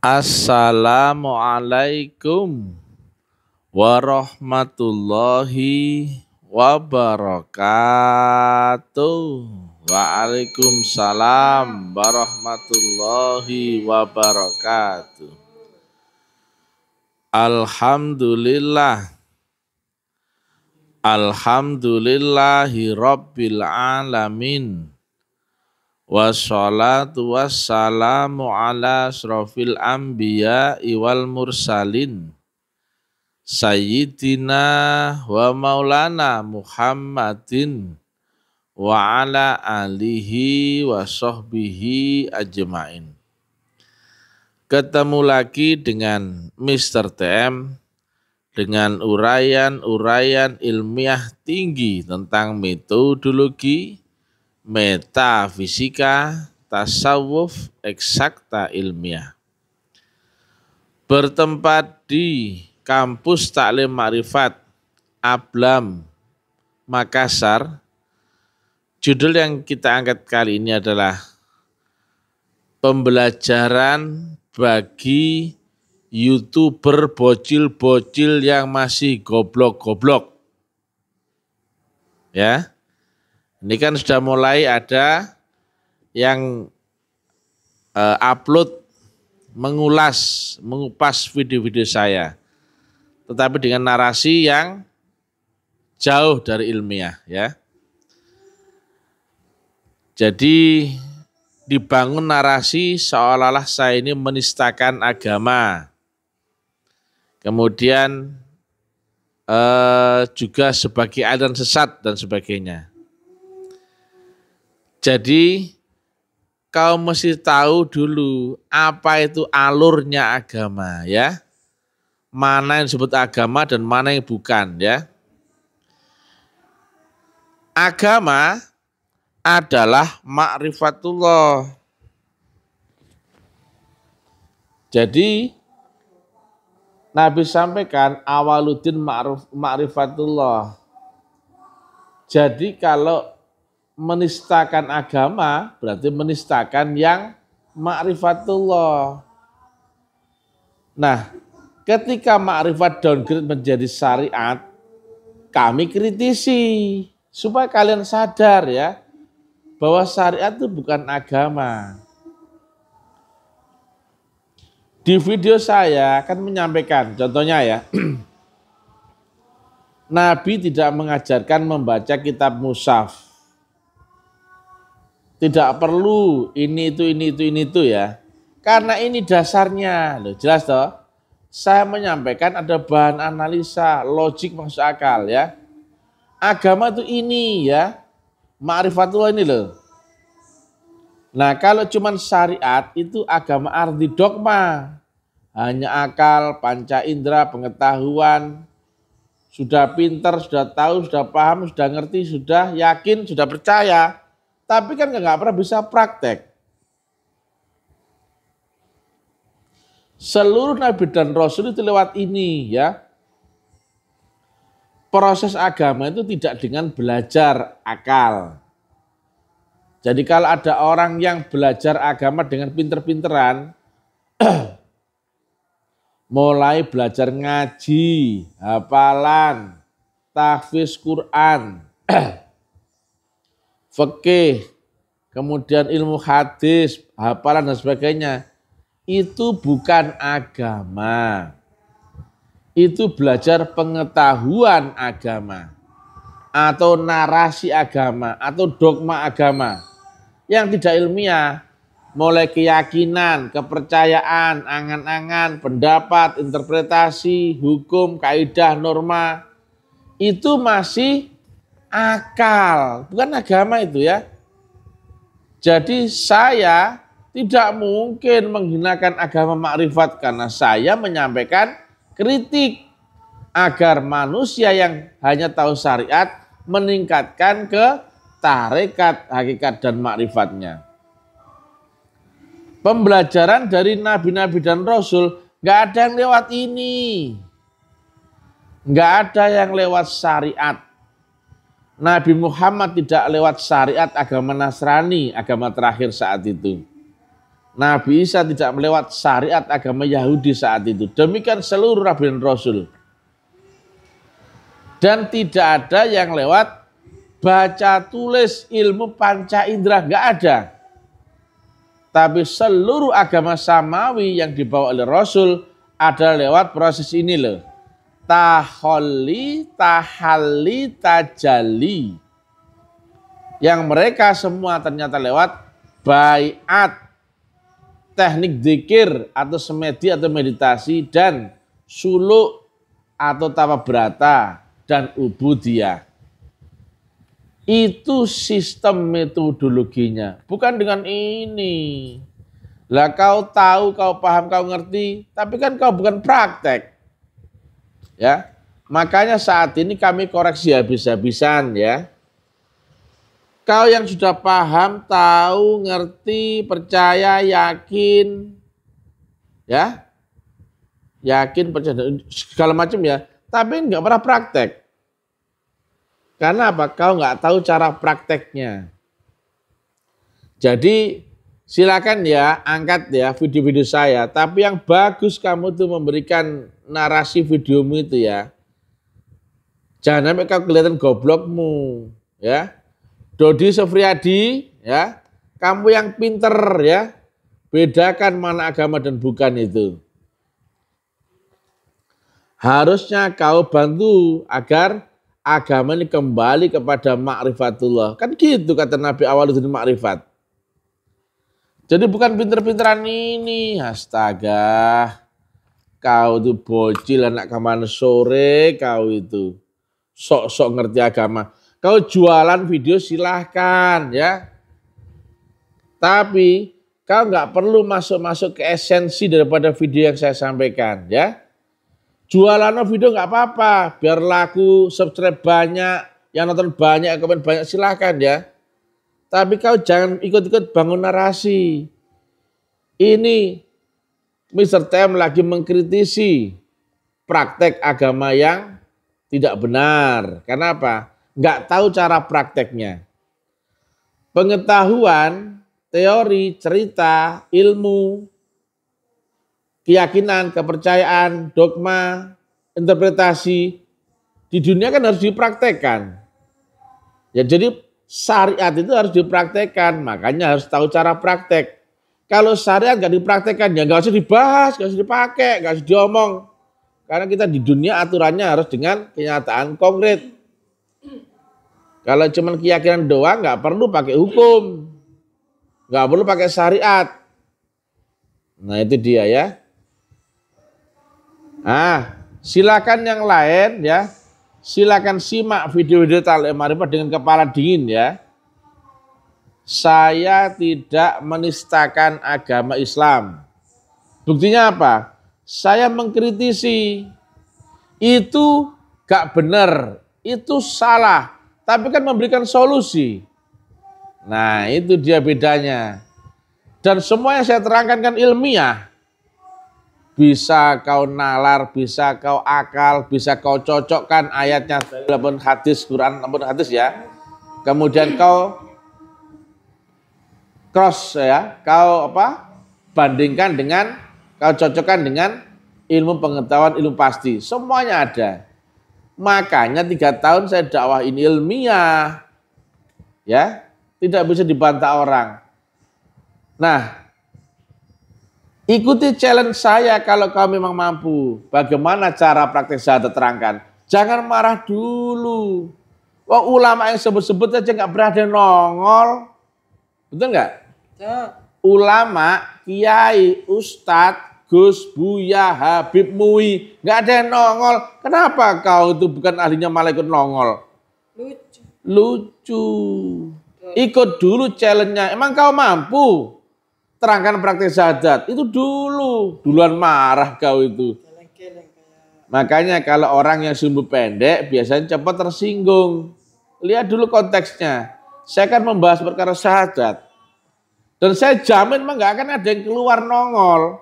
Assalamualaikum warahmatullahi wabarakatuh. Waalaikumsalam warahmatullahi wabarakatuh. Alhamdulillahi rabbil alamin. Wassalatu wassalamu ala asrofil anbiya wal mursalin Sayyidina wa maulana Muhammadin wa ala alihi wa sahbihi ajmain. Ketemu lagi dengan Mr. TM dengan uraian-uraian ilmiah tinggi tentang metodologi, metafisika, tasawuf, eksakta ilmiah. Bertempat di Kampus Taklim Ma'rifat Ablam Makassar. Judul yang kita angkat kali ini adalah pembelajaran bagi YouTuber bocil-bocil yang masih goblok-goblok. Ya. Ini kan sudah mulai ada yang upload, mengupas video-video saya. Tetapi dengan narasi yang jauh dari ilmiah, ya. Jadi dibangun narasi seolah-olah saya ini menistakan agama. Kemudian juga sebagai aliran sesat dan sebagainya. Jadi kau mesti tahu dulu apa itu alurnya agama, ya. Mana yang disebut agama dan mana yang bukan, ya. Agama adalah ma'rifatullah. Jadi Nabi sampaikan awaluddin ma'rifatullah. Jadi kalau menistakan agama berarti menistakan yang ma'rifatullah. Nah, ketika ma'rifat downgrade menjadi syariat, kami kritisi supaya kalian sadar, ya, bahwa syariat itu bukan agama. Di video saya akan menyampaikan, contohnya, ya, Nabi tidak mengajarkan membaca kitab mushaf. Tidak perlu ini itu ya. Karena ini dasarnya. Loh, jelas toh? Saya menyampaikan ada bahan analisa, logik masuk akal, ya. Agama itu ini, ya. Ma'rifatullah ini loh. Nah, kalau cuma syariat itu agama arti dogma. Hanya akal, panca indera, pengetahuan. Sudah pintar, sudah tahu, sudah paham, sudah ngerti, sudah yakin, sudah percaya. Tapi kan nggak pernah bisa praktek. Seluruh Nabi dan Rasul itu lewat ini, ya. Proses agama itu tidak dengan belajar akal. Jadi kalau ada orang yang belajar agama dengan pinter-pinteran, mulai belajar ngaji, hafalan, tahfiz Quran, fikih, kemudian ilmu hadis, hafalan dan sebagainya, itu bukan agama. Itu belajar pengetahuan agama, atau narasi agama, atau dogma agama yang tidak ilmiah, mulai keyakinan, kepercayaan, angan-angan, pendapat, interpretasi, hukum, kaidah, norma, itu masih akal, bukan agama itu, ya. Jadi saya tidak mungkin menghinakan agama makrifat karena saya menyampaikan kritik agar manusia yang hanya tahu syariat meningkatkan ke tarekat, hakikat dan makrifatnya. Pembelajaran dari nabi-nabi dan rasul nggak ada yang lewat ini, nggak ada yang lewat syariat. Nabi Muhammad tidak lewat syariat agama Nasrani, agama terakhir saat itu. Nabi Isa tidak melewat syariat agama Yahudi saat itu. Demikian seluruh Nabi dan Rasul. Dan tidak ada yang lewat baca tulis ilmu panca indera, nggak ada. Tapi seluruh agama samawi yang dibawa oleh Rasul ada lewat proses ini loh. Tahalli, tahalli, tajalli. Yang mereka semua ternyata lewat baiat, teknik zikir atau semedi atau meditasi, dan suluk atau tapa berata dan ubudiyah. Itu sistem metodologinya, bukan dengan ini. Lah kau tahu, kau paham, kau ngerti, tapi kan kau bukan praktek. Ya. Makanya saat ini kami koreksi habis-habisan ya. Kau yang sudah paham, tahu, ngerti, percaya, yakin, ya, yakin, percaya, segala macam ya, tapi nggak pernah praktek. Karena apa? Kau nggak tahu cara prakteknya. Jadi silakan ya, angkat ya video-video saya, tapi yang bagus kamu tuh memberikan narasi videomu itu ya. Jangan sampai kau kelihatan goblokmu, ya. Dodi Sofriyadi, ya, kamu yang pinter ya, bedakan mana agama dan bukan itu. Harusnya kau bantu agar agama ini kembali kepada ma'rifatullah. Kan gitu kata Nabi awal itu ma'rifat. Jadi bukan pinter-pinteran ini, astaga. Kau itu bocil anak kaman sore, kau itu sok-sok ngerti agama. Kau jualan video silahkan ya. Tapi kau nggak perlu masuk-masuk ke esensi daripada video yang saya sampaikan ya. Jualan video nggak apa-apa, biar laku, subscribe banyak, yang nonton banyak, komen banyak silahkan ya. Tapi kau jangan ikut-ikut bangun narasi. Ini Mr. TM lagi mengkritisi praktek agama yang tidak benar. Karena apa? Nggak tahu cara prakteknya. Pengetahuan, teori, cerita, ilmu, keyakinan, kepercayaan, dogma, interpretasi di dunia kan harus dipraktekkan. Ya, jadi syariat itu harus dipraktekkan, makanya harus tahu cara praktek. Kalau syariat nggak dipraktekkan ya nggak usah dibahas, nggak usah dipakai, nggak usah diomong. Karena kita di dunia aturannya harus dengan kenyataan konkret. Kalau cuma keyakinan doang nggak perlu pakai hukum, nggak perlu pakai syariat. Nah itu dia ya. Silakan yang lain ya, silakan simak video-video Tal'im Ma'rifat dengan kepala dingin ya. Saya tidak menistakan agama Islam. Buktinya apa? Saya mengkritisi. Itu gak benar, itu salah. Tapi kan memberikan solusi. Nah itu dia bedanya. Dan semua yang saya terangkan kan ilmiah. Bisa kau nalar, bisa kau akal, bisa kau cocokkan ayatnya dalam hadis, Quran maupun hadis ya. Kemudian kau cross ya, kau bandingkan dengan, kau cocokkan dengan ilmu pengetahuan, ilmu pasti. Semuanya ada. Makanya 3 tahun saya dakwah ini ilmiah. Ya, tidak bisa dibantah orang. Nah, ikuti challenge saya kalau kau memang mampu. Bagaimana cara praktek syahadat terangkan. Jangan marah dulu. Wah, ulama yang sebut-sebut aja nggak berada nongol. Betul nggak? Ya. Ulama, kiai, ustadz, Gus, Buya, Habib, Mui. Nggak ada yang nongol. Kenapa kau itu bukan ahlinya malaikat nongol? Lucu. Ikut dulu challenge-nya. Emang kau mampu? Terangkan praktek syahadat, itu duluan marah kau itu. Makanya kalau orang yang sumbu pendek biasanya cepat tersinggung. Lihat dulu konteksnya. Saya akan membahas perkara syahadat. Dan saya jamin mah nggak akan ada yang keluar nongol.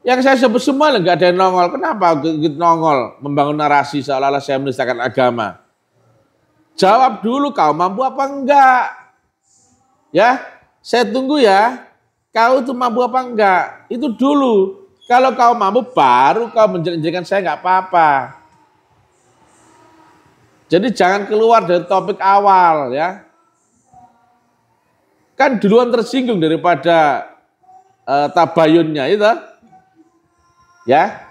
Yang saya sebut semua nggak ada yang nongol. Kenapa nongol? Membangun narasi seolah-olah saya menistakan agama. Jawab dulu kau mampu apa enggak? Ya, saya tunggu ya. kau itu mampu apa enggak? Itu dulu. Kalau kau mampu baru kau menjadikan saya enggak apa-apa. Jadi jangan keluar dari topik awal ya. Kan duluan tersinggung daripada tabayunnya itu. Ya.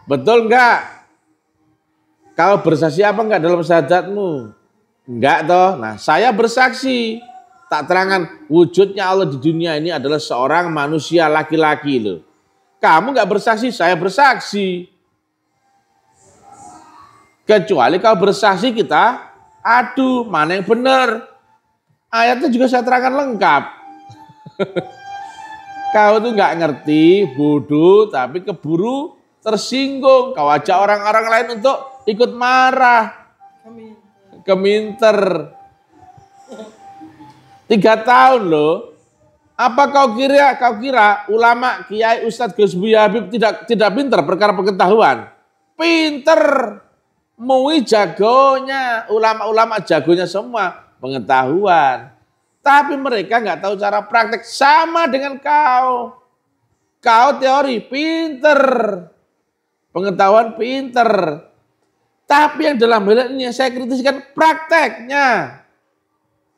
Betul enggak? Kau bersaksi apa enggak dalam syahadatmu? Enggak toh. Nah, saya bersaksi. Tak terangkan wujudnya Allah di dunia ini adalah seorang manusia laki-laki loh. Kamu enggak bersaksi, saya bersaksi. Kecuali kau bersaksi kita, aduh mana yang benar. Ayatnya juga saya terangkan lengkap. Kau tuh nggak ngerti, bodoh, tapi keburu tersinggung. Kau ajak orang-orang lain untuk ikut marah. Keminter. 3 tahun loh. Apa kau kira ulama, kiai, ustadz, Gus Buya Habib tidak pinter perkara pengetahuan? Pinter. Mui jagonya, ulama-ulama jagonya semua pengetahuan. Tapi mereka nggak tahu cara praktek, sama dengan kau. Kau teori pinter, pengetahuan pinter. Tapi yang dalam hal ini yang saya kritiskan prakteknya.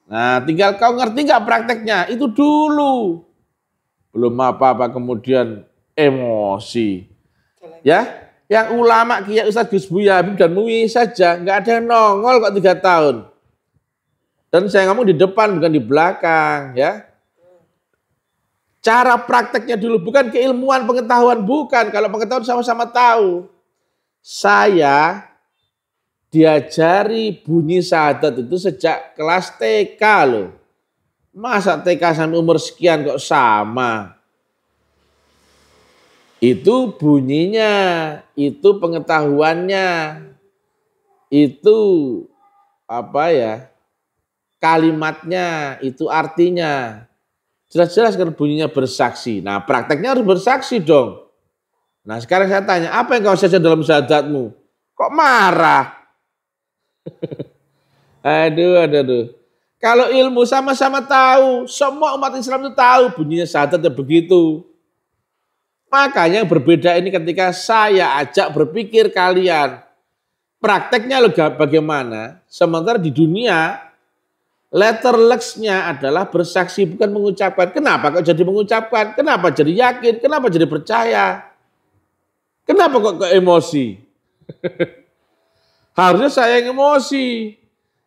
Nah, tinggal kau ngerti nggak prakteknya, itu dulu. Belum apa-apa kemudian emosi. Ya. Yang ulama kiai Ustadz Gus Buya Habib dan Mui saja nggak ada yang nongol kok 3 tahun. Dan saya ngomong di depan bukan di belakang ya. Cara prakteknya dulu bukan keilmuan pengetahuan bukan. Kalau pengetahuan sama-sama tahu. Saya diajari bunyi syahadat itu sejak kelas TK loh. Masa TK sampai umur sekian kok sama? Itu bunyinya, itu pengetahuannya, itu apa ya, kalimatnya, itu artinya. Jelas-jelas kan bunyinya bersaksi. Nah prakteknya harus bersaksi dong. Nah sekarang saya tanya, apa yang kau saja dalam syahadatmu? Kok marah? Aduh. Kalau ilmu sama-sama tahu, semua umat Islam itu tahu bunyinya syahadatnya begitu. Makanya berbeda ini ketika saya ajak berpikir kalian. Prakteknya bagaimana? Sementara di dunia, letter X-nya adalah bersaksi bukan mengucapkan. Kenapa kok jadi mengucapkan? Kenapa jadi yakin? Kenapa jadi percaya? Kenapa kok emosi? Harusnya saya yang emosi.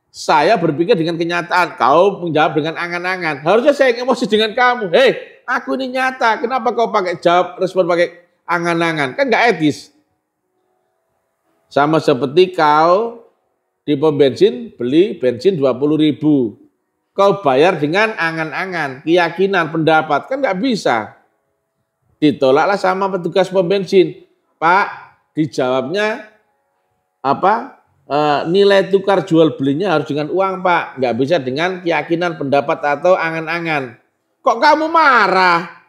Saya berpikir dengan kenyataan. Kau menjawab dengan angan-angan. Harusnya saya yang emosi dengan kamu. Hei. Aku ini nyata, kenapa kau pakai jawab respon pakai angan-angan? Kan gak etis. Sama seperti kau di pom bensin beli bensin 20.000. Kau bayar dengan angan-angan, keyakinan, pendapat. Kan gak bisa. Ditolaklah sama petugas pom bensin. Pak, dijawabnya apa? Nilai tukar jual belinya harus dengan uang Pak. Gak bisa dengan keyakinan, pendapat atau angan-angan. Kok kamu marah?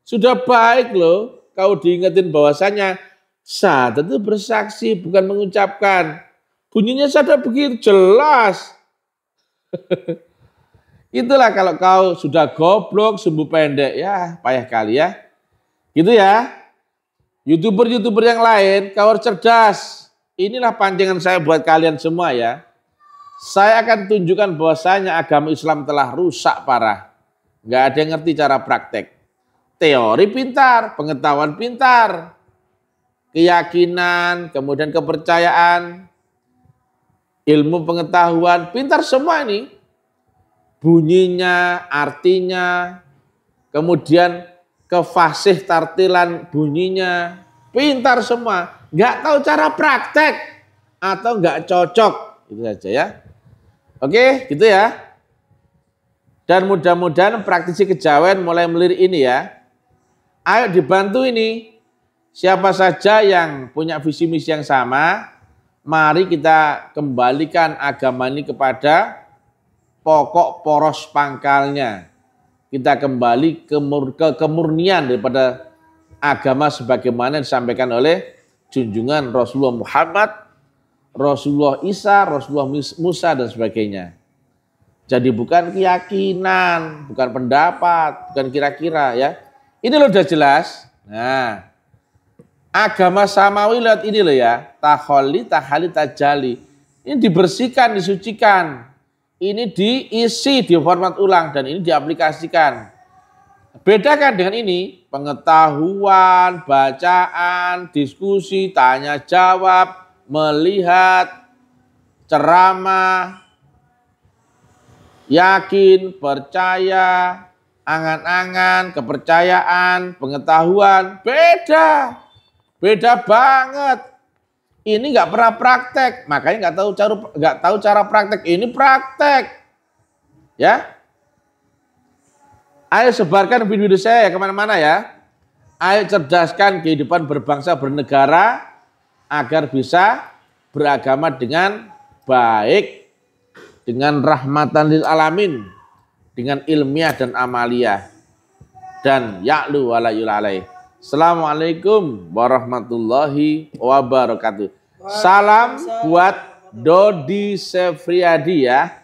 Sudah baik loh, kau diingetin bahwasanya syahadat itu bersaksi bukan mengucapkan. Bunyinya syahadat begitu jelas. Itulah kalau kau sudah goblok, sumbu pendek, ya payah kali ya. Gitu ya. YouTuber-YouTuber yang lain, kau harus cerdas. Inilah pancingan saya buat kalian semua ya. Saya akan tunjukkan bahwasanya agama Islam telah rusak parah. Nggak ada yang ngerti cara praktek. Teori pintar, pengetahuan pintar, keyakinan, kemudian kepercayaan, ilmu pengetahuan, pintar semua ini. Bunyinya, artinya, kemudian kefasih tartilan bunyinya, pintar semua. Nggak tahu cara praktek atau nggak cocok. Itu saja ya. Oke, gitu ya. Dan mudah-mudahan praktisi kejawen mulai melirik ini ya. Ayo dibantu ini. Siapa saja yang punya visi misi yang sama, mari kita kembalikan agama ini kepada pokok poros pangkalnya. Kita kembali ke kemurnian daripada agama sebagaimana disampaikan oleh junjungan Rasulullah Muhammad, Rasulullah Isa, Rasulullah Musa dan sebagainya. Jadi bukan keyakinan, bukan pendapat, bukan kira-kira ya. Ini loh udah jelas. Nah, agama samawi lihat ini loh ya. Takholi, tahali, tajali. Ini dibersihkan, disucikan. Ini diisi, diformat ulang dan ini diaplikasikan. Bedakan dengan ini, pengetahuan, bacaan, diskusi, tanya jawab, melihat, ceramah, yakin, percaya, angan-angan, kepercayaan, pengetahuan, beda. Beda banget. Ini nggak pernah praktek, makanya nggak tahu cara praktek. Ini praktek, ya. Ayo sebarkan video saya kemana-mana ya. Ayo cerdaskan kehidupan berbangsa bernegara agar bisa beragama dengan baik, dengan rahmatan lil alamin, dengan ilmiah dan amaliyah, dan ya'lu wala yulalai. Assalamualaikum warahmatullahi wabarakatuh. Salam buat Dodi Sefriadi ya.